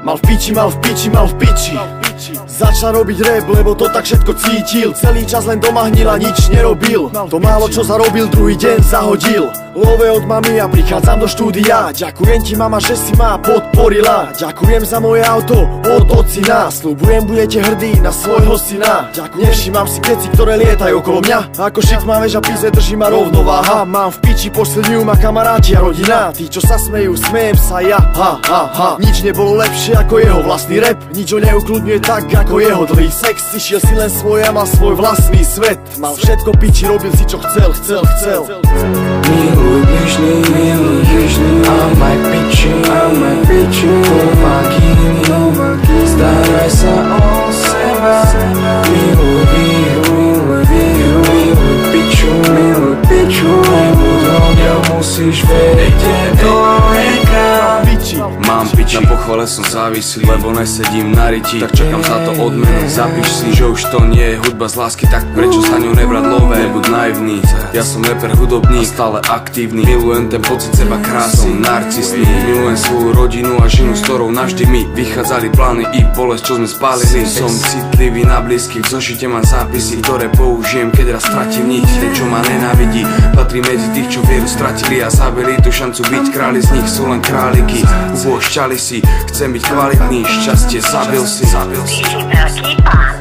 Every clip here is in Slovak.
Mal v piči Začal robiť rap, lebo to tak všetko cítil. Celý čas len doma hnil a nič nerobil. To málo čo zarobil, druhý deň zahodil. Love od mami a prichádzam do štúdia. Ďakujem ti mama, že si ma podporila. Ďakujem za moje auto od ocina. Sľubujem, budete hrdí na svojho syna. Nevšímam si keci, ktoré lietajú okolo mňa. Ako šik má veža píze, drží ma rovnováha. Mám v piči, posilňujú ma kamaráti a rodina. Tí, čo sa smejú, smejem sa ja. Nič nebolo lepšie ako jeho vlastný rap. Nič ho neukľudňuje tak ako jeho dlhý sex. Si šiel si len svoj a mal svoj vlastný svet. Mal všetko piči, robil si čo chcel. Miluj bližný, a maj piči, pomagi mi, staraj sa o seba. Miluj piču, nebuď ňou, musíš vedieť do reka. Mám piči, na pochvale som závislý, lebo nesedím na riti. Tak čakám za to odmenu, zapíš si, že už to nie je hudba z lásky. Tak prečo sa ňou nebrať love, nebuď naivný. Ja som rapper hudobný, stále aktívny. Milujem ten pocit seba krásy, narcisný. Milujem svoju rodinu a ženu, s ktorou navždy mi vychádzali plány i bolesť, čo sme spálili. Som citlivý na blízkych, v zošite mám zápisy, ktoré použijem, keď raz stratím niť. Ten, čo ma nenávidí, patrí medzi tých, čo vieru stratili a zabili tú šancu byť králi. Z nich sú len králiky, uvošťali si, chcem byť kvalitný, šťastie zabil si.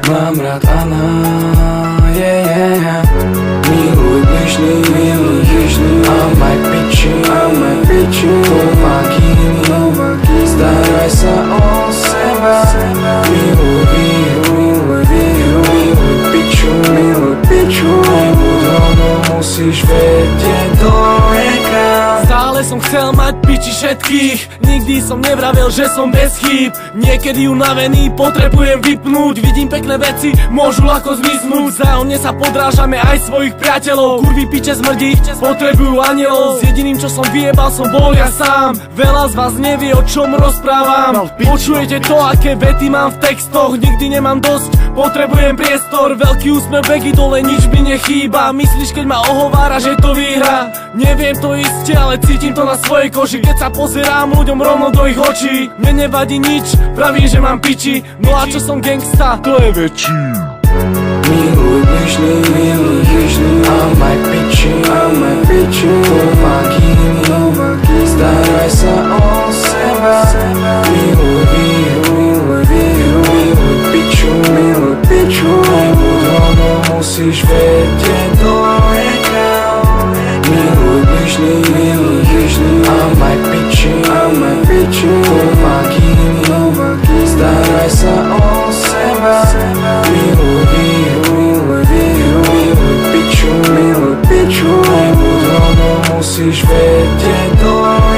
Mám rád Anna, miluj bližný, a maj piči, pomagi mi, staraj sa o seba. Miluj piču, nebuď ňou, musíš vedieť do reka. Stále som chcel mať piči všetkých, nikdy som nevravel, že som bez chýb. Niekedy unavený potrebujem vypnúť, vidím pekné veci, môžu ľahko zmiznúť. Vzájomne sa podrážame aj svojich priateľov. Kurvy piče smrdí, potrebujú anielov. S jediným, čo som vyjebal, som bol ja sám. Veľa z vás nevie, o čom rozprávam. Počujete to, aké vety mám v textoch. Nikdy nemám dosť, potrebujem priestor. Veľký úsmev, begy dole, nič mi nechýba. Myslíš, keď ma ohovára, že to výhra? Neviem to iste, ale cítim to na svojej koži. Keď sa pozerám ľuďom rovno do ich očí, mne nevadí nič, pravím, že mám piči. No a čo som gangsta, to je väčší. Miluj bližný, a maj piči, pomagi mi, staraj sa o seba. Miluj piču, nebuď ňou, musíš vedieť do reka. Miluj bližný, a maj piči, pomagi mi, staraj sa o seba. Miluj piču, nebuď ňou, musíš vedieť do reka.